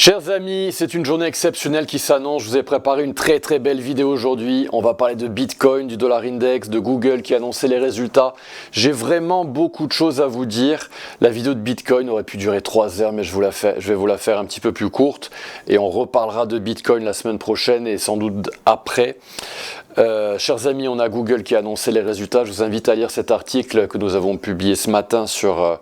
Chers amis, c'est une journée exceptionnelle qui s'annonce. Je vous ai préparé une très belle vidéo aujourd'hui. On va parler de Bitcoin, du dollar index, de Google qui a annoncé les résultats. J'ai vraiment beaucoup de choses à vous dire. La vidéo de Bitcoin aurait pu durer 3 heures, mais je vais vous la faire un petit peu plus courte. Et on reparlera de Bitcoin la semaine prochaine et sans doute après. Chers amis, on a Google qui a annoncé les résultats. Je vous invite à lire cet article que nous avons publié ce matin sur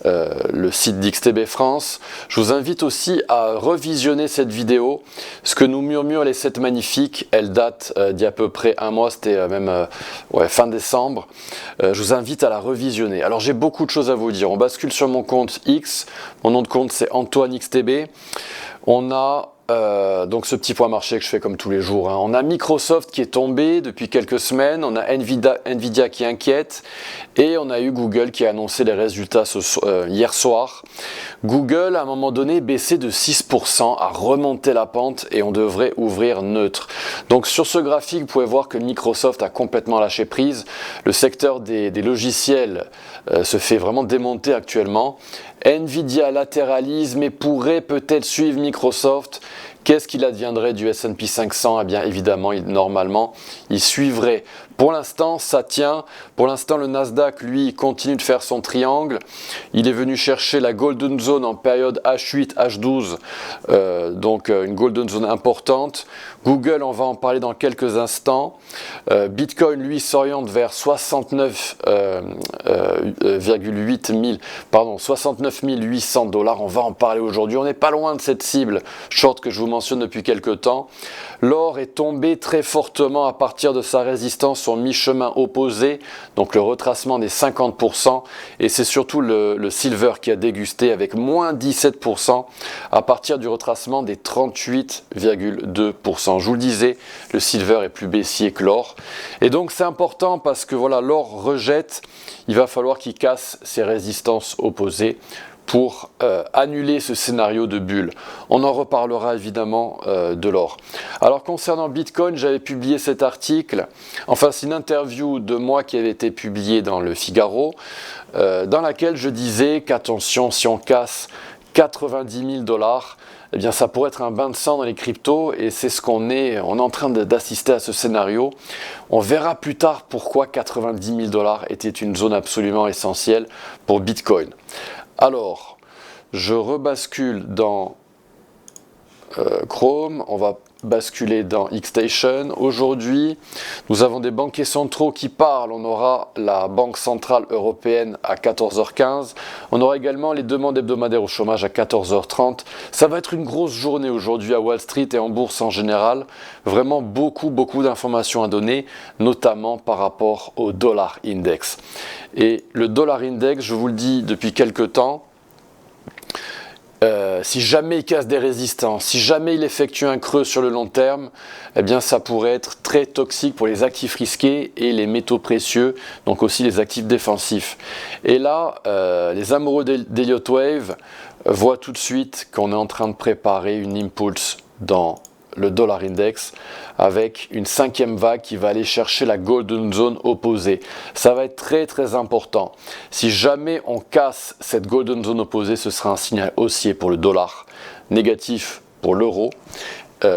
le site d'XTB France. Je vous invite aussi à revisionner cette vidéo. Ce que nous murmurent les 7 magnifiques, elle date d'il y a à peu près un mois, c'était même fin décembre. Je vous invite à la revisionner. Alors j'ai beaucoup de choses à vous dire. On bascule sur mon compte X. Mon nom de compte c'est Antoine XTB. On a donc ce petit point marché que je fais comme tous les jours. On a Microsoft qui est tombé depuis quelques semaines, on a Nvidia qui inquiète et on a eu Google qui a annoncé les résultats hier soir. Google à un moment donné baissé de 6%, a remonté la pente et on devrait ouvrir neutre. Donc sur ce graphique vous pouvez voir que Microsoft a complètement lâché prise. Le secteur des logiciels se fait vraiment démonter actuellement. Nvidia latéralise mais pourrait peut-être suivre Microsoft. Qu'est-ce qu'il adviendrait du S&P 500? Eh bien évidemment, normalement, il suivrait. Pour l'instant, ça tient. Pour l'instant, le Nasdaq, lui, continue de faire son triangle. Il est venu chercher la Golden Zone en période H8, H12, donc une Golden Zone importante. Google, on va en parler dans quelques instants. Bitcoin, lui, s'oriente vers 69 800 $. On va en parler aujourd'hui. On n'est pas loin de cette cible short que je vous mentionne depuis quelques temps. L'or est tombé très fortement à partir de sa résistance sur mi-chemin opposé, donc le retracement des 50%, et c'est surtout le silver qui a dégusté avec moins 17% à partir du retracement des 38,2%. Je vous le disais, le silver est plus baissier que l'or, et donc c'est important parce que voilà, l'or rejette, il va falloir qu'il casse ses résistances opposées pour annuler ce scénario de bulle. On en reparlera évidemment de l'or. Alors concernant Bitcoin, j'avais publié cet article, enfin c'est une interview de moi qui avait été publiée dans le Figaro, dans laquelle je disais qu'attention, si on casse 90 000 $, eh bien ça pourrait être un bain de sang dans les cryptos et c'est ce on est en train d'assister à ce scénario. On verra plus tard pourquoi 90 000 $ était une zone absolument essentielle pour Bitcoin. Alors, je rebascule dans Chrome, on va basculer dans Xstation. Aujourd'hui, nous avons des banquiers centraux qui parlent. On aura la Banque Centrale Européenne à 14h15. On aura également les demandes hebdomadaires au chômage à 14h30. Ça va être une grosse journée aujourd'hui à Wall Street et en bourse en général. Vraiment beaucoup d'informations à donner, notamment par rapport au dollar index. Et le dollar index, je vous le dis depuis quelques temps, si jamais il casse des résistances, si jamais il effectue un creux sur le long terme, eh bien ça pourrait être très toxique pour les actifs risqués et les métaux précieux, donc aussi les actifs défensifs. Et là, les amoureux d'Elliott Wave voient tout de suite qu'on est en train de préparer une impulse dans le dollar index avec une 5e vague qui va aller chercher la golden zone opposée. Ça va être très important. Si jamais on casse cette golden zone opposée, ce sera un signal haussier pour le dollar, négatif pour l'euro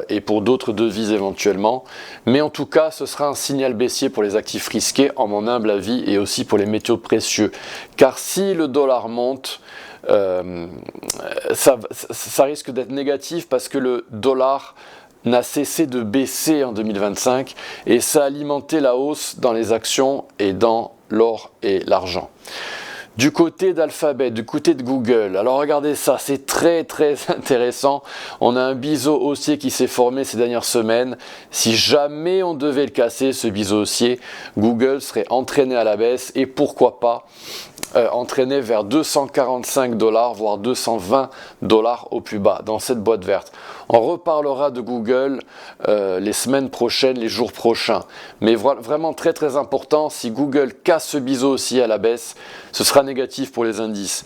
et pour d'autres devises éventuellement. Mais en tout cas, ce sera un signal baissier pour les actifs risqués, en mon humble avis, et aussi pour les métaux précieux. Car si le dollar monte, ça risque d'être négatif parce que le dollar n'a cessé de baisser en 2025 et ça a alimenté la hausse dans les actions et dans l'or et l'argent. Du côté d'Alphabet, du côté de Google, alors regardez ça, c'est très intéressant. On a un biseau haussier qui s'est formé ces dernières semaines. Si jamais on devait le casser, ce biseau haussier, Google serait entraîné à la baisse et pourquoi pas entraîné vers 245 $, voire 220 $ au plus bas dans cette boîte verte. On reparlera de Google les semaines prochaines, les jours prochains. Mais vraiment très important, si Google casse ce biseau haussier à la baisse, ce sera négatif pour les indices.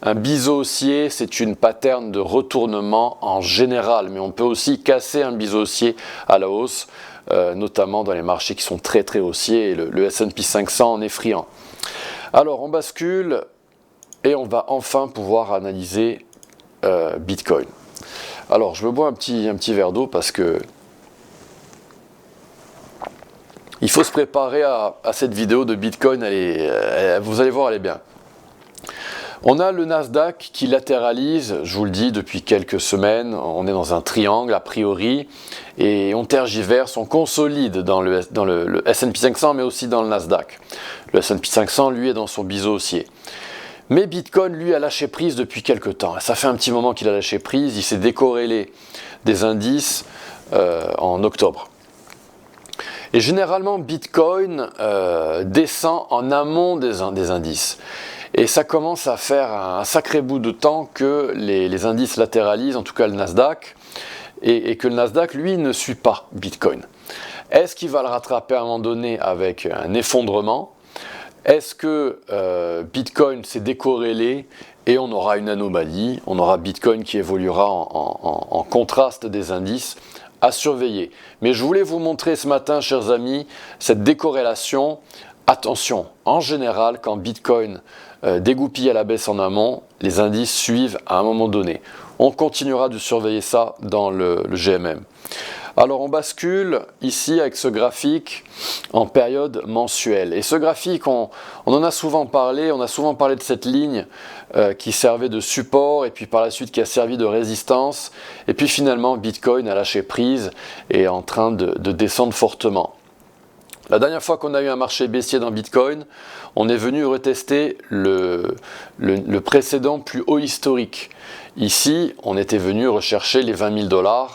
Un biseau haussier, c'est une pattern de retournement en général, mais on peut aussi casser un biseau haussier à la hausse, notamment dans les marchés qui sont très haussiers, et le S&P 500 en est friand. Alors on bascule et on va enfin pouvoir analyser Bitcoin. Alors, je me bois un petit verre d'eau parce que il faut se préparer à cette vidéo de Bitcoin. Vous allez voir, elle est bien. On a le Nasdaq qui latéralise, je vous le dis, depuis quelques semaines. On est dans un triangle a priori et on tergiverse, on consolide dans le S&P 500 mais aussi dans le Nasdaq. Le S&P 500, lui, est dans son biseau haussier. Mais Bitcoin, lui, a lâché prise depuis quelques temps. Ça fait un petit moment qu'il a lâché prise. Il s'est décorrélé des indices en octobre. Et généralement, Bitcoin descend en amont des indices. Et ça commence à faire un sacré bout de temps que les indices latéralisent, en tout cas le Nasdaq, et que le Nasdaq, lui, ne suit pas Bitcoin. Est-ce qu'il va le rattraper à un moment donné avec un effondrement? Est-ce que Bitcoin s'est décorrélé et on aura une anomalie? On aura Bitcoin qui évoluera en contraste des indices à surveiller. Mais je voulais vous montrer ce matin, chers amis, cette décorrélation. Attention, en général, quand Bitcoin dégoupille à la baisse en amont, les indices suivent à un moment donné. On continuera de surveiller ça dans le GMM. Alors on bascule ici avec ce graphique en période mensuelle. Et ce graphique, on en a souvent parlé, on a souvent parlé de cette ligne qui servait de support et puis par la suite qui a servi de résistance. Et puis finalement Bitcoin a lâché prise et est en train de descendre fortement. La dernière fois qu'on a eu un marché baissier dans Bitcoin, on est venu retester le précédent plus haut historique. Ici, on était venu rechercher les 20 000 $.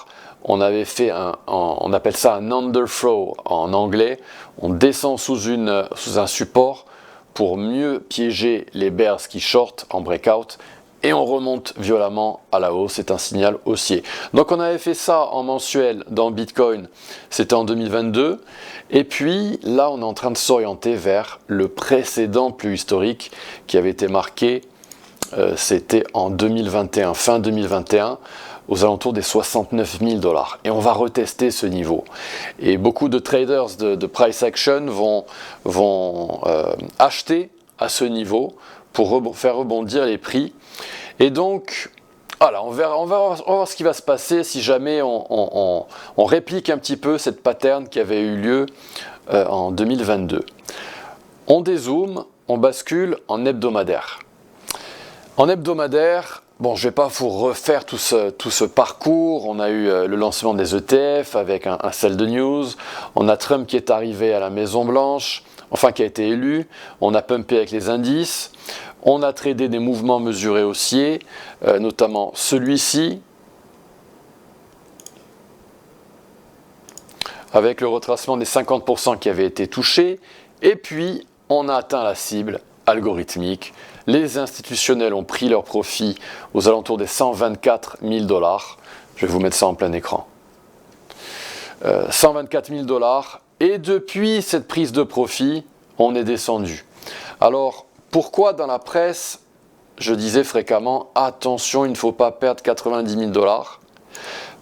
On avait fait on appelle ça un underthrow en anglais. On descend sous un support pour mieux piéger les bears qui shortent en breakout. Et on remonte violemment à la hausse, c'est un signal haussier. Donc on avait fait ça en mensuel dans Bitcoin, c'était en 2022. Et puis là, on est en train de s'orienter vers le précédent plus historique qui avait été marqué, c'était en 2021, fin 2021, aux alentours des 69 000 $. Et on va retester ce niveau. Et beaucoup de traders de price action vont acheter à ce niveau pour faire rebondir les prix. Et donc, voilà, on va voir ce qui va se passer si jamais on réplique un petit peu cette pattern qui avait eu lieu en 2022. On dézoome, on bascule en hebdomadaire. En hebdomadaire, bon, je ne vais pas vous refaire tout ce parcours. On a eu le lancement des ETF avec un sell de news. On a Trump qui est arrivé à la Maison Blanche, enfin qui a été élu. On a pumpé avec les indices. On a tradé des mouvements mesurés haussiers, notamment celui-ci, avec le retracement des 50% qui avaient été touchés. Et puis, on a atteint la cible algorithmique. Les institutionnels ont pris leur profit aux alentours des 124 000 $. Je vais vous mettre ça en plein écran. 124 000 $. Et depuis cette prise de profit, on est descendu. Alors, pourquoi dans la presse, je disais fréquemment, attention, il ne faut pas perdre 90 000 $?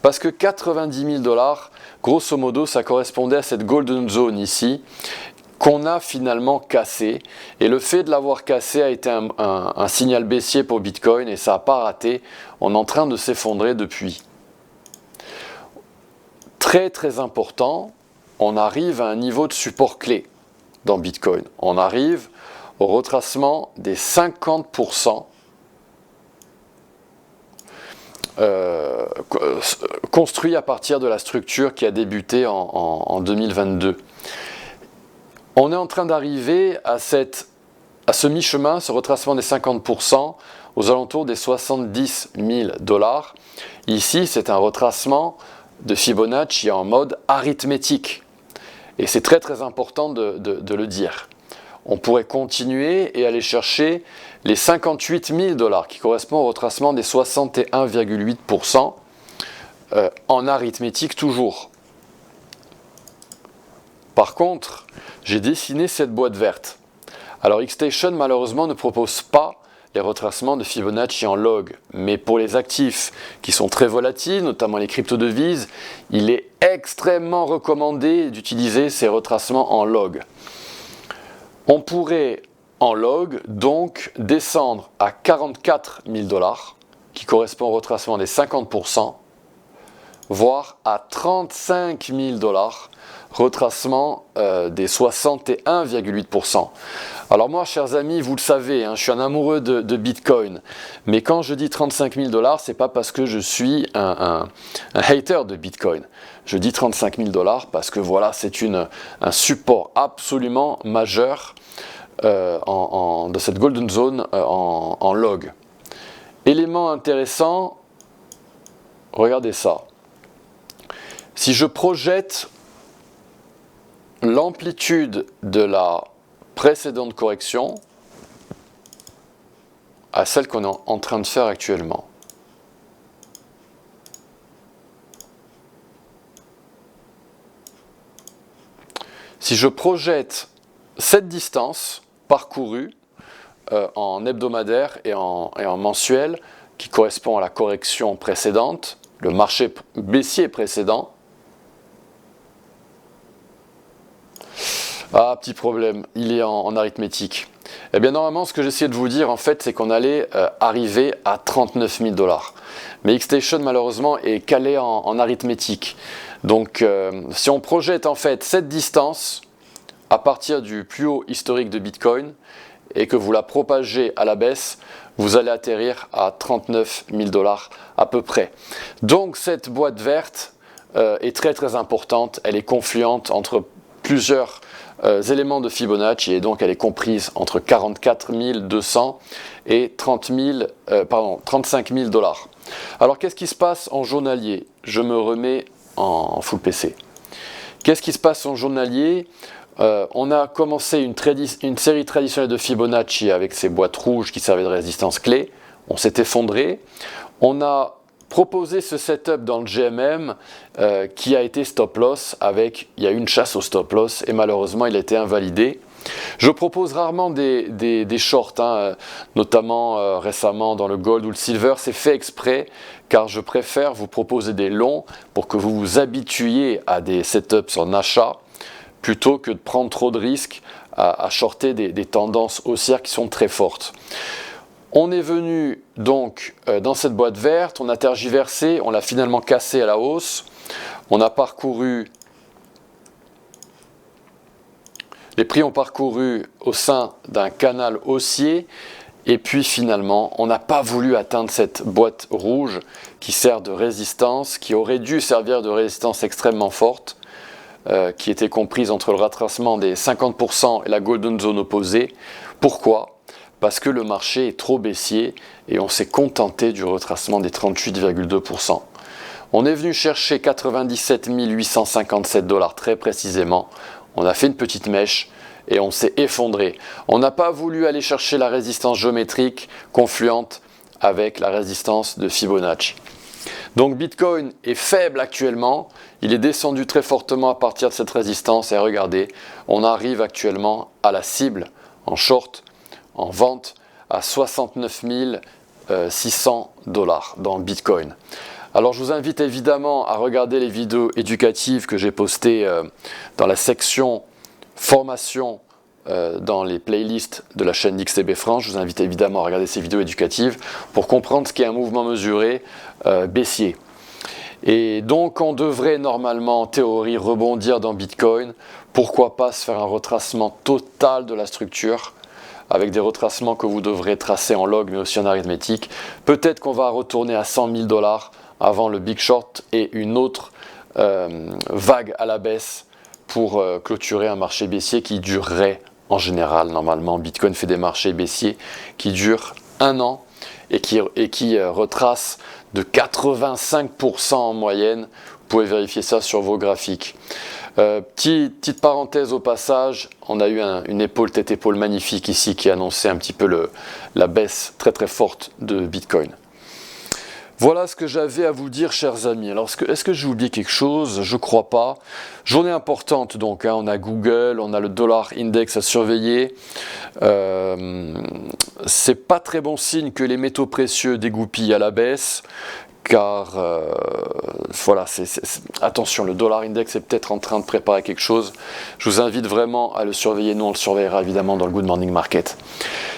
Parce que 90 000 $, grosso modo, ça correspondait à cette golden zone ici, qu'on a finalement cassé. Et le fait de l'avoir cassé a été un signal baissier pour Bitcoin et ça n'a pas raté. On est en train de s'effondrer depuis. Très très important, on arrive à un niveau de support clé dans Bitcoin. On arrive au retracement des 50% construit à partir de la structure qui a débuté en 2022. On est en train d'arriver à ce mi-chemin, ce retracement des 50% aux alentours des 70 000 $. Ici, c'est un retracement de Fibonacci en mode arithmétique. Et c'est très très important de le dire. On pourrait continuer et aller chercher les 58 000 $ qui correspondent au retracement des 61,8% en arithmétique toujours. Par contre, j'ai dessiné cette boîte verte. Alors Xstation malheureusement ne propose pas les retracements de Fibonacci en log, mais pour les actifs qui sont très volatiles, notamment les crypto-devises, il est extrêmement recommandé d'utiliser ces retracements en log. On pourrait en log donc descendre à 44 000 $, qui correspond au retracement des 50%, voire à 35 000 $, retracement des 61,8%. Alors moi, chers amis, vous le savez, hein, je suis un amoureux de Bitcoin, mais quand je dis 35 000 $, c'est pas parce que je suis un hater de Bitcoin. Je dis 35 000 $ parce que voilà, c'est un support absolument majeur de cette Golden Zone en log. Élément intéressant, regardez ça. Si je projette l'amplitude de la précédente correction à celle qu'on est en train de faire actuellement. Si je projette cette distance parcourue en hebdomadaire et en mensuel, qui correspond à la correction précédente, le marché baissier précédent, ah, petit problème, il est en arithmétique. Eh bien, normalement, ce que j'essayais de vous dire, en fait, c'est qu'on allait arriver à 39 000 $. Mais Xstation, malheureusement, est calé en arithmétique. Donc, si on projette, en fait, cette distance à partir du plus haut historique de Bitcoin et que vous la propagez à la baisse, vous allez atterrir à 39 000 $ à peu près. Donc, cette boîte verte est très, très importante. Elle est confluente entre plusieurs éléments de Fibonacci et donc elle est comprise entre 44 200 et 35 000 $. Alors qu'est-ce qui se passe en journalier? Je me remets en full PC. Qu'est-ce qui se passe en journalier? On a commencé une série traditionnelle de Fibonacci avec ces boîtes rouges qui servaient de résistance clé. On s'est effondré. On a proposé ce setup dans le GMM qui a été stop loss il y a eu une chasse au stop loss et malheureusement il a été invalidé. Je propose rarement des shorts, hein, notamment récemment dans le gold ou le silver, c'est fait exprès car je préfère vous proposer des longs pour que vous vous habituiez à des setups en achat plutôt que de prendre trop de risques à shorter des tendances haussières qui sont très fortes. On est venu donc dans cette boîte verte, on a tergiversé, on l'a finalement cassé à la hausse, on a parcouru, les prix ont parcouru au sein d'un canal haussier et puis finalement on n'a pas voulu atteindre cette boîte rouge qui sert de résistance, qui aurait dû servir de résistance extrêmement forte, qui était comprise entre le retracement des 50% et la Golden Zone opposée. Pourquoi ? Parce que le marché est trop baissier et on s'est contenté du retracement des 38,2%. On est venu chercher 97 857 $ très précisément. On a fait une petite mèche et on s'est effondré. On n'a pas voulu aller chercher la résistance géométrique confluente avec la résistance de Fibonacci. Donc Bitcoin est faible actuellement, il est descendu très fortement à partir de cette résistance et regardez, on arrive actuellement à la cible en short, en vente à 69 600 $ dans Bitcoin. Alors je vous invite évidemment à regarder les vidéos éducatives que j'ai postées dans la section formation dans les playlists de la chaîne d'XTB France. Je vous invite évidemment à regarder ces vidéos éducatives pour comprendre ce qu'est un mouvement mesuré baissier. Et donc on devrait normalement en théorie rebondir dans Bitcoin. Pourquoi pas se faire un retracement total de la structure avec des retracements que vous devrez tracer en log mais aussi en arithmétique. Peut-être qu'on va retourner à 100 000 $ avant le Big Short et une autre vague à la baisse pour clôturer un marché baissier qui durerait en général. Normalement, Bitcoin fait des marchés baissiers qui durent 1 an et qui retracent de 85% en moyenne. Vous pouvez vérifier ça sur vos graphiques. Petite parenthèse au passage, on a eu une épaule tête-épaule magnifique ici qui annonçait un petit peu la baisse très très forte de Bitcoin. Voilà ce que j'avais à vous dire, chers amis. Alors, est-ce que j'ai oublié quelque chose? Je crois pas. Journée importante donc, hein. On a Google, on a le dollar index à surveiller. C'est pas très bon signe que les métaux précieux dégoupillent à la baisse, car voilà, attention, le dollar index est peut-être en train de préparer quelque chose. Je vous invite vraiment à le surveiller. Nous, on le surveillera évidemment dans le Good Morning Market.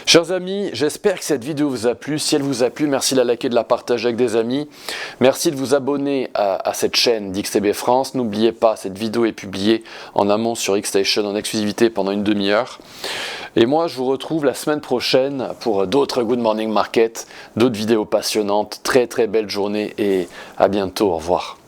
Chers amis, j'espère que cette vidéo vous a plu. Si elle vous a plu, merci de la liker, de la partager avec des amis. Merci de vous abonner à cette chaîne d'XTB France. N'oubliez pas, cette vidéo est publiée en amont sur Xstation en exclusivité pendant une demi-heure. Et moi, je vous retrouve la semaine prochaine pour d'autres Good Morning Market, d'autres vidéos passionnantes. Très très belle journée et à bientôt. Au revoir.